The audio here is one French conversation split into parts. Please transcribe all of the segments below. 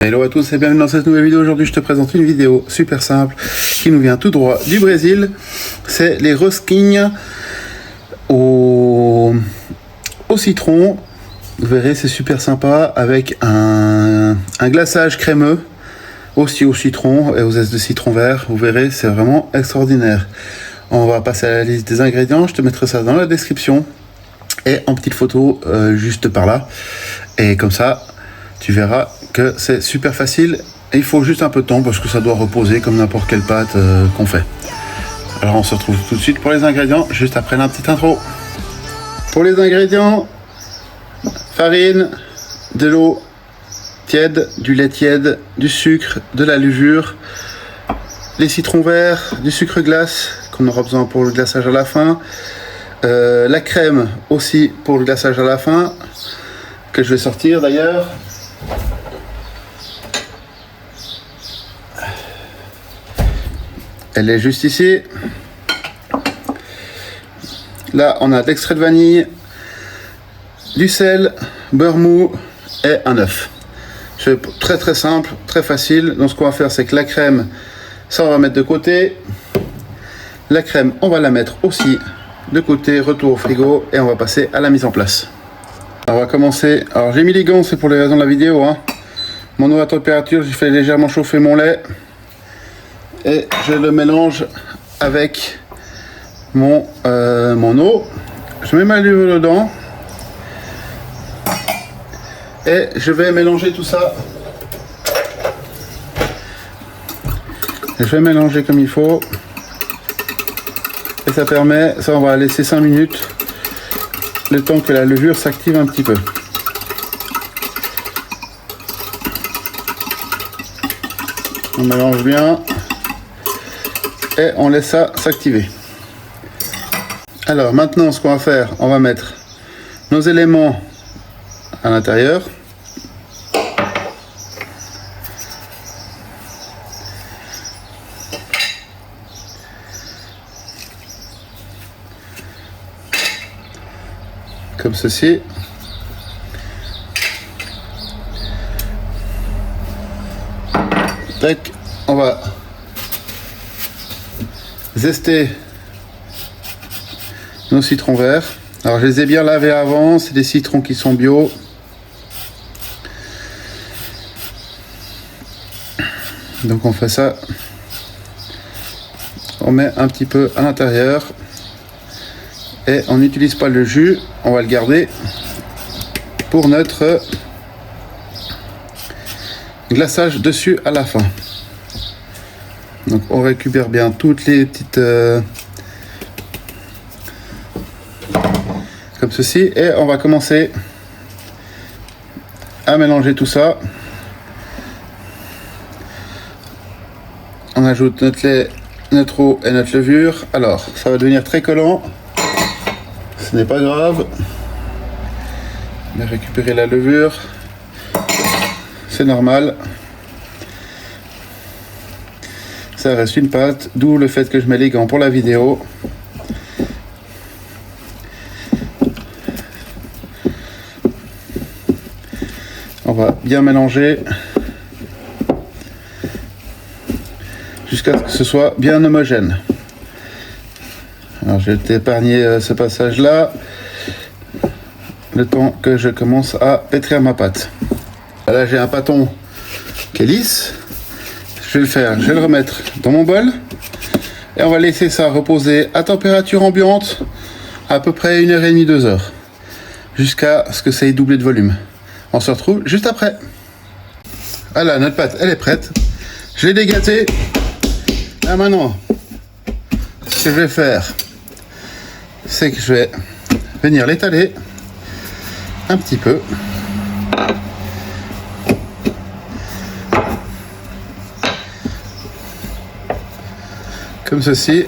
Hello à tous et bienvenue dans cette nouvelle vidéo. Aujourd'hui je te présente une vidéo super simple qui nous vient tout droit du Brésil. C'est les rosquinhas au citron. Vous verrez, c'est super sympa avec un glaçage crémeux aussi au citron et aux zestes de citron vert. Vous verrez, c'est vraiment extraordinaire. On va passer à la liste des ingrédients. Je te mettrai ça dans la description et en petite photo juste par là. Et comme ça, tu verras que c'est super facile. Et il faut juste un peu de temps parce que ça doit reposer comme n'importe quelle pâte qu'on fait. Alors on se retrouve tout de suite pour les ingrédients, juste après la petite intro. Pour les ingrédients, farine, de l'eau tiède, du lait tiède, du sucre, de la levure, les citrons verts, du sucre glace qu'on aura besoin pour le glaçage à la fin, la crème aussi pour le glaçage à la fin, que je vais sortir d'ailleurs. Elle est juste ici. Là, on a de l'extrait de vanille, du sel, beurre mou et un œuf. C'est très très simple, très facile. Donc ce qu'on va faire, c'est que la crème, ça on va mettre de côté. La crème, on va la mettre aussi de côté, retour au frigo et on va passer à la mise en place. Alors, on va commencer. Alors j'ai mis les gants, c'est pour les raisons de la vidéo, hein. Mon eau à température, j'ai fait légèrement chauffer mon lait. Et je le mélange avec mon eau. Je mets ma levure dedans. Et je vais mélanger tout ça. Et je vais mélanger comme il faut. Et ça permet, ça on va laisser 5 minutes. Le temps que la levure s'active un petit peu. On mélange bien. Et on laisse ça s'activer. Alors maintenant ce qu'on va faire, on va mettre nos éléments à l'intérieur. Comme ceci. Tac, on va zester nos citrons verts. Alors je les ai bien lavés avant, c'est des citrons qui sont bio. Donc on fait ça. On met un petit peu à l'intérieur. Et on n'utilise pas le jus, on va le garder pour notre glaçage dessus à la fin. Donc on récupère bien toutes les petites comme ceci et on va commencer à mélanger tout ça. On ajoute notre lait, notre eau et notre levure. Alors ça va devenir très collant, ce n'est pas grave. On va récupérer la levure, c'est normal. Ça reste une pâte, d'où le fait que je mets les gants pour la vidéo. On va bien mélanger jusqu'à ce que ce soit bien homogène. Alors je vais t'épargner ce passage là, le temps que je commence à pétrir ma pâte. Là j'ai un pâton qui est lisse. Je vais le faire, je vais le remettre dans mon bol et on va laisser ça reposer à température ambiante à peu près 1h30, 2 heures jusqu'à ce que ça ait doublé de volume. On se retrouve juste après. Voilà, notre pâte elle est prête. Je l'ai dégâtée. Là maintenant, ce que je vais faire, c'est que je vais venir l'étaler un petit peu. Comme ceci.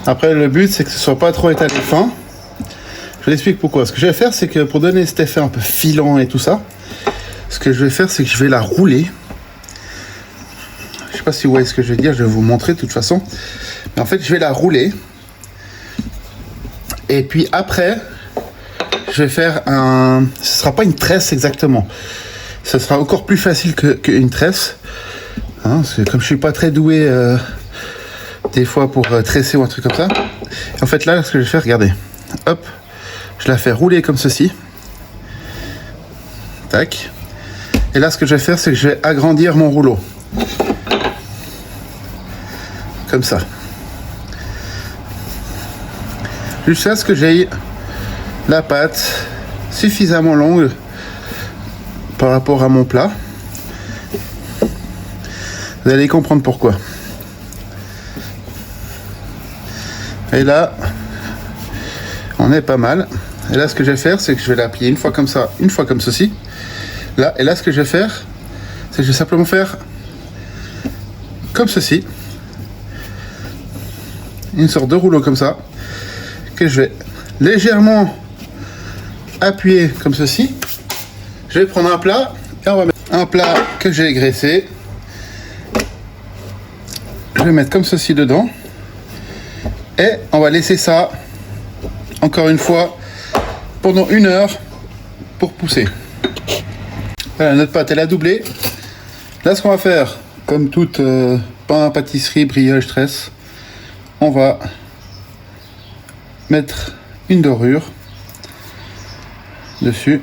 Après le but c'est que ce soit pas trop étalé fin. Je vous explique pourquoi. Ce que je vais faire c'est que pour donner cet effet un peu filant et tout ça, ce que je vais faire c'est que je vais la rouler. Je sais pas si vous voyez ce que je veux dire, je vais vous montrer de toute façon. Mais en fait je vais la rouler. Et puis après je vais faire un... Ce sera pas une tresse exactement. ça sera encore plus facile qu'une tresse. Hein, comme je suis pas très doué des fois pour tresser ou un truc comme ça. Et en fait là, ce que je vais faire, regardez. Hop, je la fais rouler comme ceci. Tac. Et là, ce que je vais faire, c'est que je vais agrandir mon rouleau. Comme ça. Jusqu'à ce que j'aie la pâte suffisamment longue par rapport à mon plat. Vous allez comprendre pourquoi. Et là, on est pas mal. Et là, ce que je vais faire, c'est que je vais la plier une fois comme ça, une fois comme ceci. Là, et là, ce que je vais faire, c'est que je vais simplement faire comme ceci. Une sorte de rouleau comme ça, que je vais légèrement appuyer comme ceci. Je vais prendre un plat, et on va mettre un plat que j'ai graissé. Je vais mettre comme ceci dedans. Et on va laisser ça, encore une fois, pendant 1 heure pour pousser. Voilà, notre pâte elle a doublé. Là, ce qu'on va faire, comme toute pain, pâtisserie, brioche, tresse, on va mettre une dorure dessus.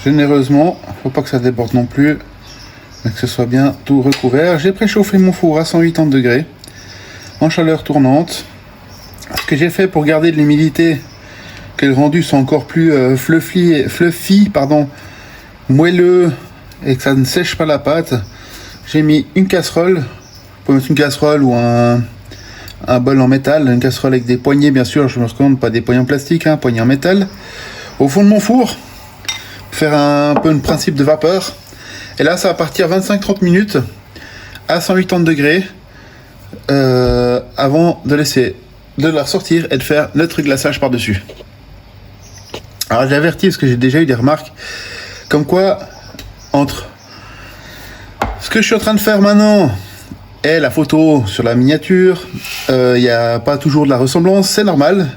Généreusement, faut pas que ça déborde non plus, mais que ce soit bien tout recouvert. J'ai préchauffé mon four à 180 degrés en chaleur tournante. Ce que j'ai fait pour garder de l'humidité, que le rendu soit encore plus fluffy, moelleux et que ça ne sèche pas la pâte, j'ai mis une casserole. Vous pouvez mettre une casserole ou un bol en métal, une casserole avec des poignées bien sûr, je me recommande pas des poignées en plastique, poignées en métal, au fond de mon four, faire un peu un principe de vapeur. Et là ça va partir 25-30 minutes à 180 degrés avant de la ressortir et de faire notre glaçage par dessus. Alors j'ai averti parce que j'ai déjà eu des remarques comme quoi entre ce que je suis en train de faire maintenant et la photo sur la miniature, il n'y a pas toujours de la ressemblance, c'est normal.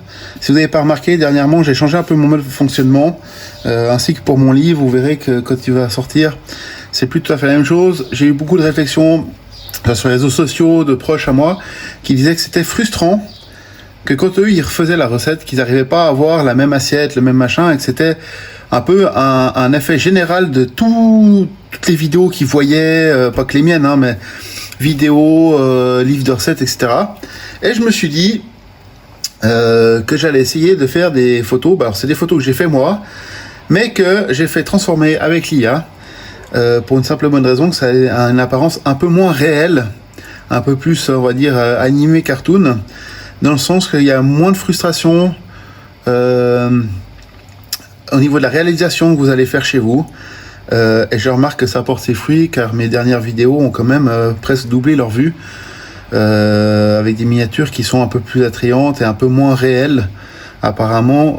Si vous n'avez pas remarqué, dernièrement j'ai changé un peu mon mode de fonctionnement, ainsi que pour mon livre, vous verrez que quand il va sortir, c'est plus tout à fait la même chose. J'ai eu beaucoup de réflexions sur les réseaux sociaux de proches à moi qui disaient que c'était frustrant, que quand eux ils refaisaient la recette, qu'ils n'arrivaient pas à avoir la même assiette, le même machin, et que c'était un peu un effet général de toutes les vidéos qu'ils voyaient, pas que les miennes, mais vidéos, livres de recettes, etc. Et je me suis dit que j'allais essayer de faire des photos. Alors c'est des photos que j'ai fait moi, mais que j'ai fait transformer avec l'IA pour une simple bonne raison que ça a une apparence un peu moins réelle, un peu plus, on va dire, animé cartoon, dans le sens qu'il y a moins de frustration au niveau de la réalisation que vous allez faire chez vous. Et je remarque que ça porte ses fruits car mes dernières vidéos ont quand même presque doublé leur vue avec des miniatures qui sont un peu plus attrayantes et un peu moins réelles apparemment.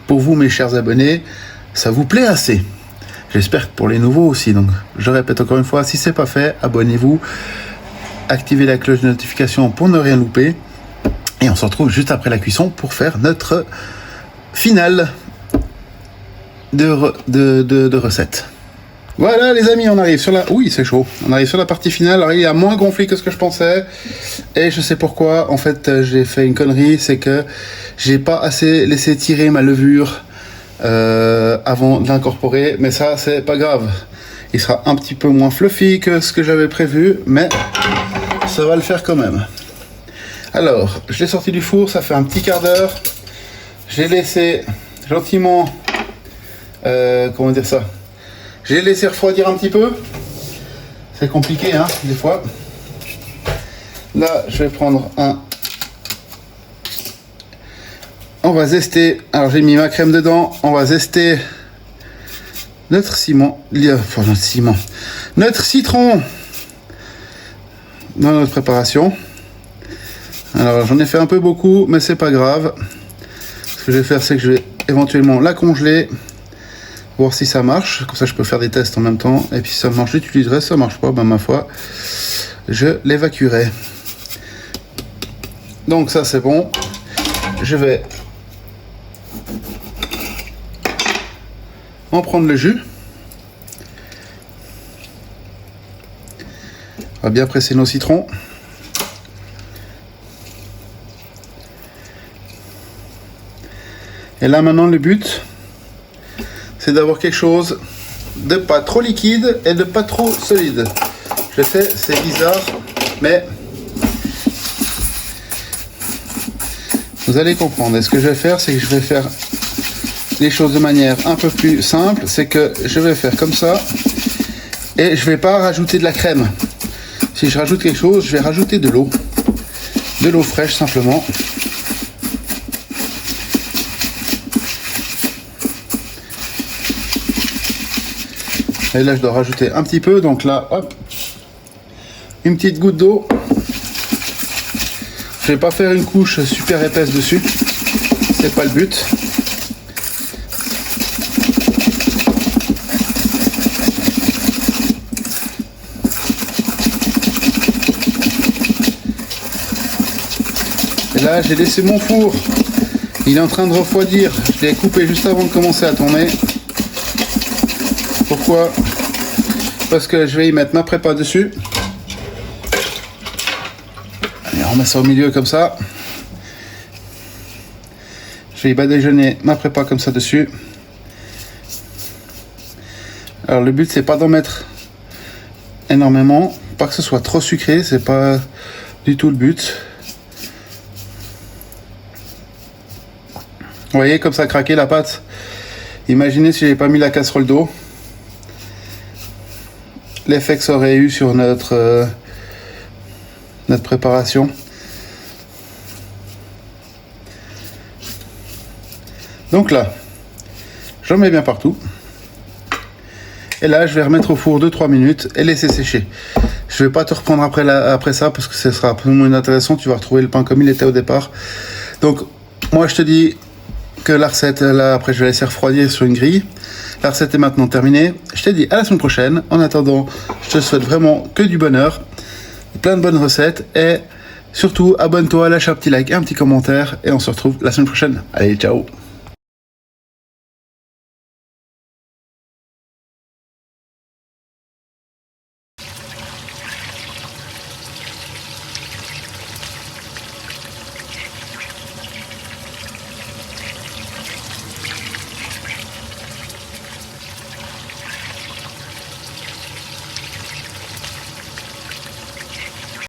Pour vous mes chers abonnés, ça vous plaît assez. J'espère que pour les nouveaux aussi. Donc je répète encore une fois, si c'est pas fait, abonnez-vous, activez la cloche de notification pour ne rien louper et on se retrouve juste après la cuisson pour faire notre finale de recettes. Voilà les amis, on arrive sur la... Oui, c'est chaud. On arrive sur la partie finale. Alors il a moins gonflé que ce que je pensais. Et je sais pourquoi. En fait, j'ai fait une connerie. C'est que j'ai pas assez laissé tirer ma levure avant de l'incorporer. Mais ça, c'est pas grave. Il sera un petit peu moins fluffy que ce que j'avais prévu. Mais ça va le faire quand même. Alors, je l'ai sorti du four. Ça fait un petit quart d'heure. J'ai laissé gentiment... comment dire ça? J'ai laissé refroidir un petit peu. C'est compliqué, hein, des fois. Là, je vais prendre un... On va zester. Alors, j'ai mis ma crème dedans. On va zester notre ciment. Enfin, notre ciment. Notre citron dans notre préparation. Alors, j'en ai fait un peu beaucoup, mais c'est pas grave. Ce que je vais faire, c'est que je vais éventuellement la congeler. Voir si ça marche, comme ça je peux faire des tests en même temps, et puis si ça marche j'utiliserai, si ça marche pas, ben ma foi, je l'évacuerai. Donc ça c'est bon, je vais On va prendre le jus. On va bien presser nos citrons. Et là maintenant le but, c'est d'avoir quelque chose de pas trop liquide et de pas trop solide. Je sais, c'est bizarre, mais vous allez comprendre. Et ce que je vais faire, c'est que je vais faire les choses de manière un peu plus simple. C'est que je vais faire comme ça et je vais pas rajouter de la crème. Si je rajoute quelque chose, je vais rajouter de l'eau fraîche simplement. Et là je dois rajouter un petit peu, donc là hop, une petite goutte d'eau. Je vais pas faire une couche super épaisse dessus, c'est pas le but. Et là j'ai laissé mon four, il est en train de refroidir, je l'ai coupé juste avant de commencer à tourner. Pourquoi? Parce que je vais y mettre ma prépa dessus. Allez, on met ça au milieu comme ça. Je vais y badigeonner ma prépa comme ça dessus. Alors le but c'est pas d'en mettre énormément, pas que ce soit trop sucré, c'est pas du tout le but. Vous voyez comme ça a craqué la pâte. Imaginez si j'avais pas mis la casserole d'eau, l'effet que ça aurait eu sur notre préparation. Donc là, j'en mets bien partout. Et là, je vais remettre au four 2-3 minutes et laisser sécher. Je vais pas te reprendre après ça parce que ce sera absolument inintéressant. Tu vas retrouver le pain comme il était au départ. Donc, moi, je te dis que la recette, là, après, je vais laisser refroidir sur une grille. La recette est maintenant terminée. Je te dis à la semaine prochaine. En attendant, je te souhaite vraiment que du bonheur, plein de bonnes recettes et surtout, abonne-toi, lâche un petit like, un petit commentaire et on se retrouve la semaine prochaine. Allez, ciao!